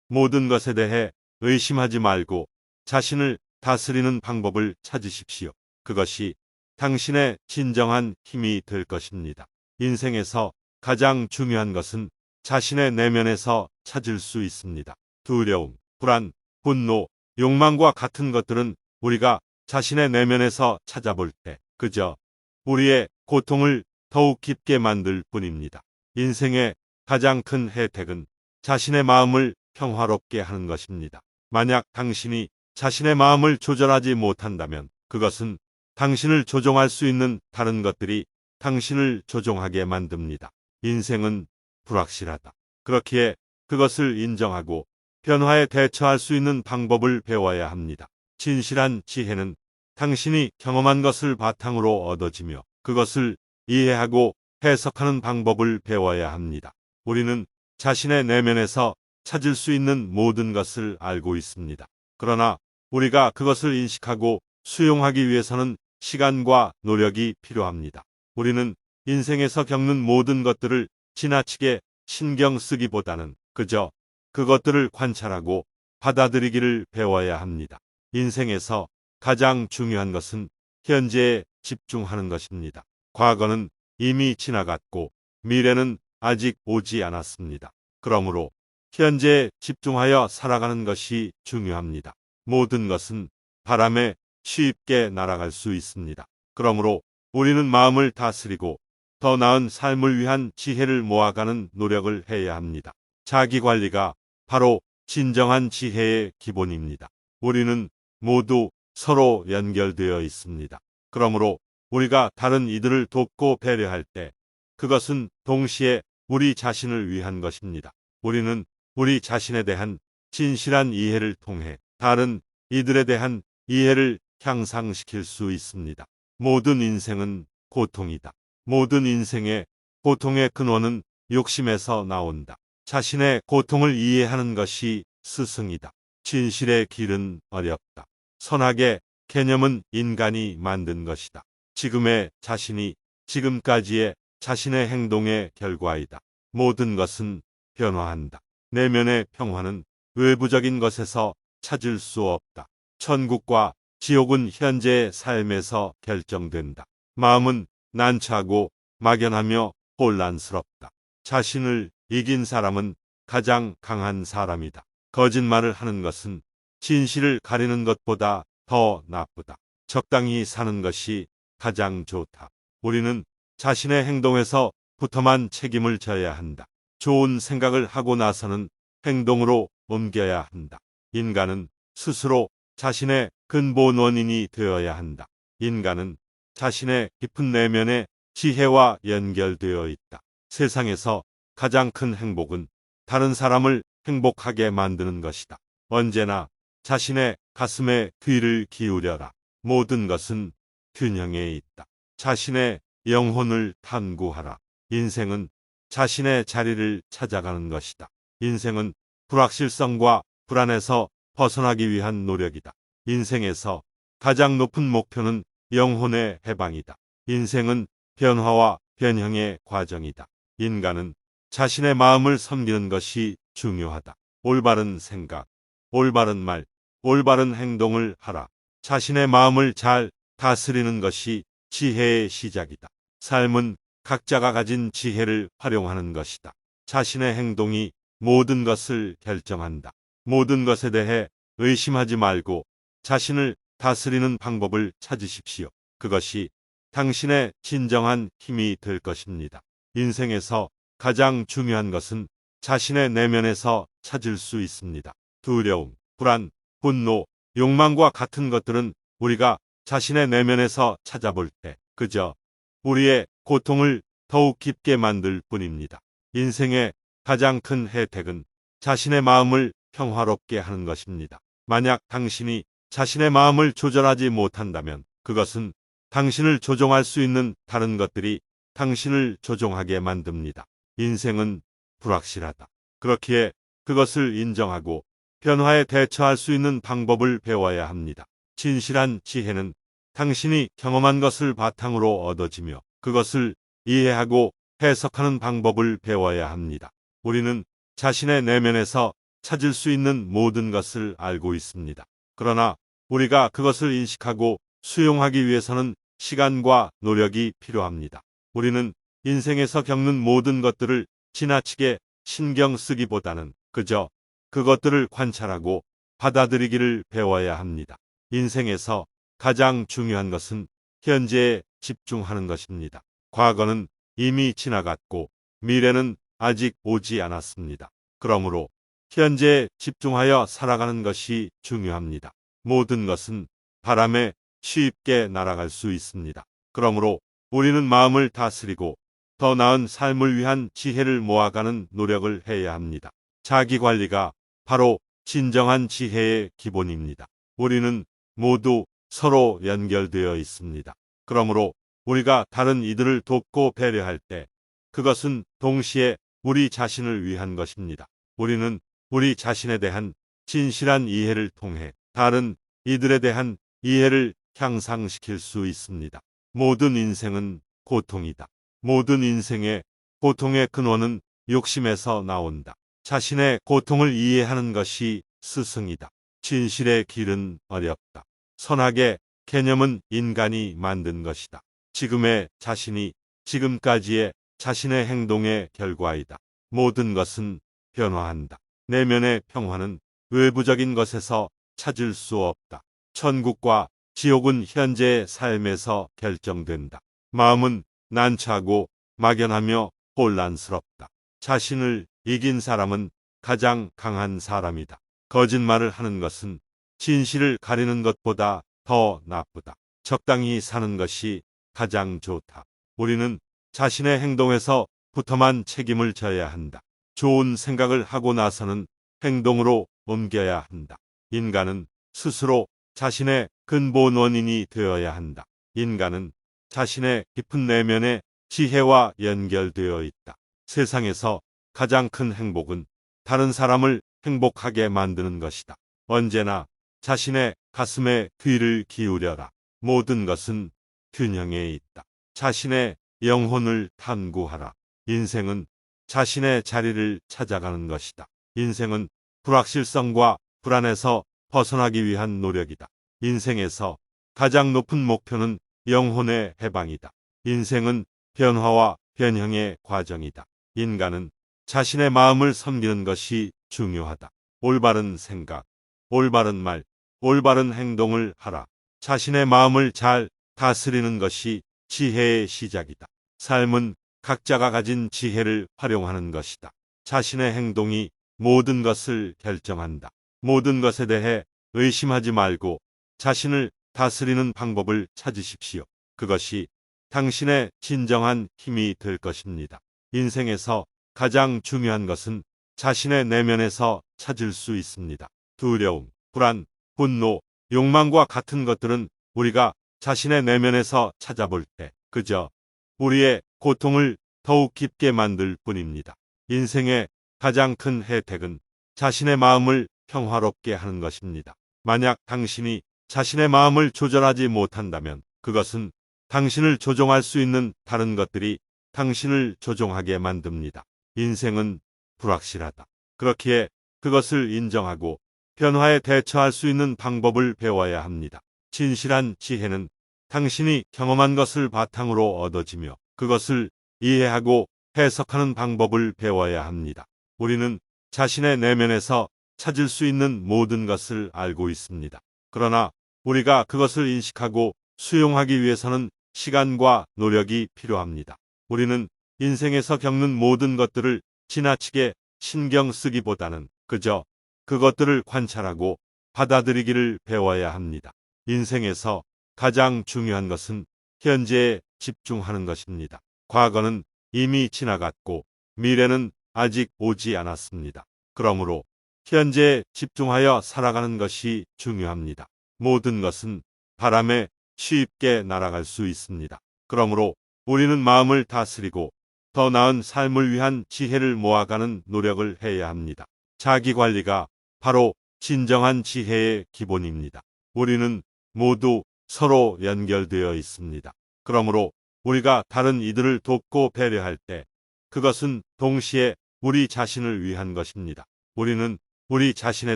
모든 것에 대해 의심하지 말고 자신을 다스리는 방법을 찾으십시오. 그것이 당신의 진정한 힘이 될 것입니다. 인생에서 가장 중요한 것은 자신의 내면에서 찾을 수 있습니다. 두려움, 불안, 분노, 욕망과 같은 것들은 우리가 자신의 내면에서 찾아볼 때 그저 우리의 고통을 더욱 깊게 만들 뿐입니다. 인생의 가장 큰 혜택은 자신의 마음을 평화롭게 하는 것입니다. 만약 당신이 자신의 마음을 조절하지 못한다면 그것은 당신을 조종할 수 있는 다른 것들이 당신을 조종하게 만듭니다. 인생은 불확실하다. 그렇기에 그것을 인정하고 변화에 대처할 수 있는 방법을 배워야 합니다. 진실한 지혜는 당신이 경험한 것을 바탕으로 얻어지며 그것을 이해하고 해석하는 방법을 배워야 합니다. 우리는 자신의 내면에서 찾을 수 있는 모든 것을 알고 있습니다. 그러나 우리가 그것을 인식하고 수용하기 위해서는 시간과 노력이 필요합니다. 우리는 인생에서 겪는 모든 것들을 지나치게 신경 쓰기보다는 그저 그것들을 관찰하고 받아들이기를 배워야 합니다. 인생에서 가장 중요한 것은 현재에 집중하는 것입니다. 과거는 이미 지나갔고 미래는 아직 오지 않았습니다. 그러므로 현재에 집중하여 살아가는 것이 중요합니다. 모든 것은 바람에 쉽게 날아갈 수 있습니다. 그러므로 우리는 마음을 다스리고 더 나은 삶을 위한 지혜를 모아가는 노력을 해야 합니다. 자기관리가 바로 진정한 지혜의 기본입니다. 우리는 모두 서로 연결되어 있습니다. 그러므로 우리가 다른 이들을 돕고 배려할 때 그것은 동시에 우리 자신을 위한 것입니다. 우리는 우리 자신에 대한 진실한 이해를 통해 다른 이들에 대한 이해를 향상시킬 수 있습니다. 모든 인생은 고통이다. 모든 인생의 고통의 근원은 욕심에서 나온다. 자신의 고통을 이해하는 것이 스승이다. 진실의 길은 어렵다. 선악의 개념은 인간이 만든 것이다. 지금의 자신이 지금까지의 자신의 행동의 결과이다. 모든 것은 변화한다. 내면의 평화는 외부적인 것에서 찾을 수 없다. 천국과 지옥은 현재의 삶에서 결정된다. 마음은 난처하고 막연하며 혼란스럽다. 자신을 이긴 사람은 가장 강한 사람이다. 거짓말을 하는 것은 진실을 가리는 것보다 더 나쁘다. 적당히 사는 것이 가장 좋다. 우리는 자신의 행동에서 부터만 책임을 져야 한다. 좋은 생각을 하고 나서는 행동으로 옮겨야 한다. 인간은 스스로 자신의 근본 원인이 되어야 한다. 인간은 자신의 깊은 내면의 지혜와 연결되어 있다. 세상에서 가장 큰 행복은 다른 사람을 행복하게 만드는 것이다. 언제나 자신의 가슴에 귀를 기울여라. 모든 것은 균형에 있다. 자신의 영혼을 탐구하라. 인생은 자신의 자리를 찾아가는 것이다. 인생은 불확실성과 불안에서 벗어나기 위한 노력이다. 인생에서 가장 높은 목표는 영혼의 해방이다. 인생은 변화와 변형의 과정이다. 인간은 자신의 마음을 섬기는 것이 중요하다. 올바른 생각, 올바른 말, 올바른 행동을 하라. 자신의 마음을 잘 다스리는 것이 지혜의 시작이다. 삶은 각자가 가진 지혜를 활용하는 것이다. 자신의 행동이 모든 것을 결정한다. 모든 것에 대해 의심하지 말고 자신을 다스리는 방법을 찾으십시오. 그것이 당신의 진정한 힘이 될 것입니다. 인생에서 가장 중요한 것은 자신의 내면에서 찾을 수 있습니다. 두려움, 불안, 분노, 욕망과 같은 것들은 우리가 자신의 내면에서 찾아볼 때 그저 우리의 고통을 더욱 깊게 만들 뿐입니다. 인생의 가장 큰 혜택은 자신의 마음을 평화롭게 하는 것입니다. 만약 당신이 자신의 마음을 조절하지 못한다면 그것은 당신을 조종할 수 있는 다른 것들이 당신을 조종하게 만듭니다. 인생은 불확실하다. 그렇기에 그것을 인정하고 변화에 대처할 수 있는 방법을 배워야 합니다. 진실한 지혜는 당신이 경험한 것을 바탕으로 얻어지며 그것을 이해하고 해석하는 방법을 배워야 합니다. 우리는 자신의 내면에서 찾을 수 있는 모든 것을 알고 있습니다. 그러나 우리가 그것을 인식하고 수용하기 위해서는 시간과 노력이 필요합니다. 우리는 인생에서 겪는 모든 것들을 지나치게 신경 쓰기보다는 그저 그것들을 관찰하고 받아들이기를 배워야 합니다. 인생에서 가장 중요한 것은 현재에 집중하는 것입니다. 과거는 이미 지나갔고 미래는 아직 오지 않았습니다. 그러므로 현재에 집중하여 살아가는 것이 중요합니다. 모든 것은 바람에 쉽게 날아갈 수 있습니다. 그러므로 우리는 마음을 다스리고 더 나은 삶을 위한 지혜를 모아가는 노력을 해야 합니다. 자기 관리가 바로 진정한 지혜의 기본입니다. 우리는 모두 서로 연결되어 있습니다. 그러므로 우리가 다른 이들을 돕고 배려할 때 그것은 동시에 우리 자신을 위한 것입니다. 우리는 우리 자신에 대한 진실한 이해를 통해 다른 이들에 대한 이해를 향상시킬 수 있습니다. 모든 인생은 고통이다. 모든 인생의 고통의 근원은 욕심에서 나온다. 자신의 고통을 이해하는 것이 스승이다. 진실의 길은 어렵다. 선악의 개념은 인간이 만든 것이다. 지금의 자신이 지금까지의 자신의 행동의 결과이다. 모든 것은 변화한다. 내면의 평화는 외부적인 것에서 찾을 수 없다. 천국과 지옥은 현재의 삶에서 결정된다. 마음은 난처하고 막연하며 혼란스럽다. 자신을 이긴 사람은 가장 강한 사람이다. 거짓말을 하는 것은 진실을 가리는 것보다 더 나쁘다. 적당히 사는 것이 가장 좋다. 우리는 자신의 행동에서부터만 책임을 져야 한다. 좋은 생각을 하고 나서는 행동으로 옮겨야 한다. 인간은 스스로 자신의 근본 원인이 되어야 한다. 인간은 자신의 깊은 내면의 지혜와 연결되어 있다. 세상에서 가장 큰 행복은 다른 사람을 행복하게 만드는 것이다. 언제나 자신의 가슴에 귀를 기울여라. 모든 것은 균형에 있다. 자신의 영혼을 탐구하라. 인생은 자신의 자리를 찾아가는 것이다. 인생은 불확실성과 불안에서 벗어나기 위한 노력이다. 인생에서 가장 높은 목표는 영혼의 해방이다. 인생은 변화와 변형의 과정이다. 인간은 자신의 마음을 섬기는 것이 중요하다. 올바른 생각, 올바른 말, 올바른 행동을 하라. 자신의 마음을 잘 다스리는 것이 지혜의 시작이다. 삶은 각자가 가진 지혜를 활용하는 것이다. 자신의 행동이 모든 것을 결정한다. 모든 것에 대해 의심하지 말고 자신을 다스리는 방법을 찾으십시오. 그것이 당신의 진정한 힘이 될 것입니다. 인생에서 가장 중요한 것은 자신의 내면에서 찾을 수 있습니다. 두려움, 불안, 분노, 욕망과 같은 것들은 우리가 자신의 내면에서 찾아볼 때 그저 우리의 고통을 더욱 깊게 만들 뿐입니다. 인생의 가장 큰 혜택은 자신의 마음을 평화롭게 하는 것입니다. 만약 당신이 자신의 마음을 조절하지 못한다면 그것은 당신을 조종할 수 있는 다른 것들이 당신을 조종하게 만듭니다. 인생은 불확실하다. 그렇기에 그것을 인정하고 변화에 대처할 수 있는 방법을 배워야 합니다. 진실한 지혜는 당신이 경험한 것을 바탕으로 얻어지며 그것을 이해하고 해석하는 방법을 배워야 합니다. 우리는 자신의 내면에서 찾을 수 있는 모든 것을 알고 있습니다. 그러나 우리가 그것을 인식하고 수용하기 위해서는 시간과 노력이 필요합니다. 우리는 인생에서 겪는 모든 것들을 지나치게 신경 쓰기보다는 그저 그것들을 관찰하고 받아들이기를 배워야 합니다. 인생에서 가장 중요한 것은 현재에 집중하는 것입니다. 과거는 이미 지나갔고 미래는 아직 오지 않았습니다. 그러므로 현재에 집중하여 살아가는 것이 중요합니다. 모든 것은 바람에 쉽게 날아갈 수 있습니다. 그러므로 우리는 마음을 다스리고 더 나은 삶을 위한 지혜를 모아가는 노력을 해야 합니다. 자기 관리가 바로 진정한 지혜의 기본입니다. 우리는 모두 서로 연결되어 있습니다. 그러므로 우리가 다른 이들을 돕고 배려할 때 그것은 동시에 우리 자신을 위한 것입니다. 우리는 우리 자신에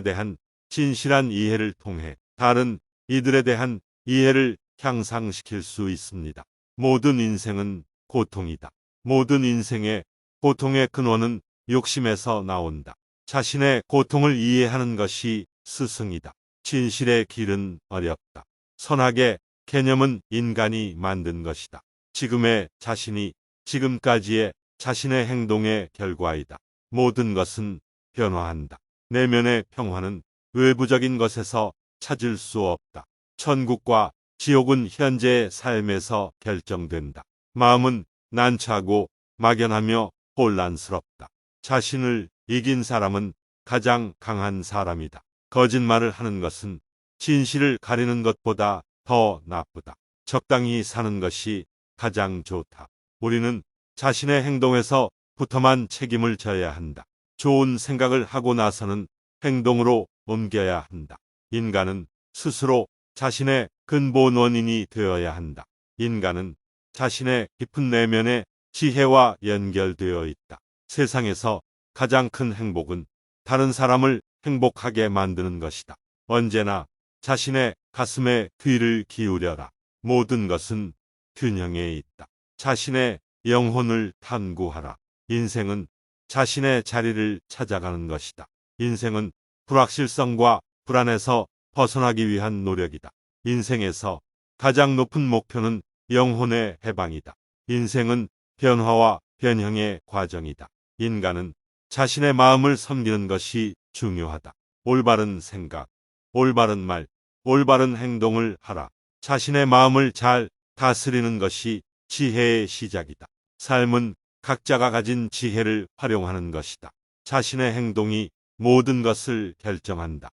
대한 진실한 이해를 통해 다른 이들에 대한 이해를 향상시킬 수 있습니다. 모든 인생은 고통이다. 모든 인생의 고통의 근원은 욕심에서 나온다. 자신의 고통을 이해하는 것이 스승이다. 진실의 길은 어렵다. 선악의 개념은 인간이 만든 것이다. 지금의 자신이 지금까지의 자신의 행동의 결과이다. 모든 것은 변화한다. 내면의 평화는 외부적인 것에서 찾을 수 없다. 천국과 지옥은 현재의 삶에서 결정된다. 마음은 난처하고 막연하며 혼란스럽다. 자신을 이긴 사람은 가장 강한 사람이다. 거짓말을 하는 것은 진실을 가리는 것보다 더 나쁘다. 적당히 사는 것이 가장 좋다. 우리는 자신의 행동에서부터만 책임을 져야 한다. 좋은 생각을 하고 나서는 행동으로 옮겨야 한다. 인간은 스스로 자신의 근본 원인이 되어야 한다. 인간은 자신의 깊은 내면의 지혜와 연결되어 있다. 세상에서 가장 큰 행복은 다른 사람을 행복하게 만드는 것이다. 언제나 자신의 가슴에 귀를 기울여라. 모든 것은 균형에 있다. 자신의 영혼을 탐구하라. 인생은 자신의 자리를 찾아가는 것이다. 인생은 불확실성과 불안에서 벗어나기 위한 노력이다. 인생에서 가장 높은 목표는 영혼의 해방이다. 인생은 변화와 변형의 과정이다. 인간은 자신의 마음을 섬기는 것이 중요하다. 올바른 생각, 올바른 말, 올바른 행동을 하라. 자신의 마음을 잘 다스리는 것이 지혜의 시작이다. 삶은 각자가 가진 지혜를 활용하는 것이다. 자신의 행동이 모든 것을 결정한다.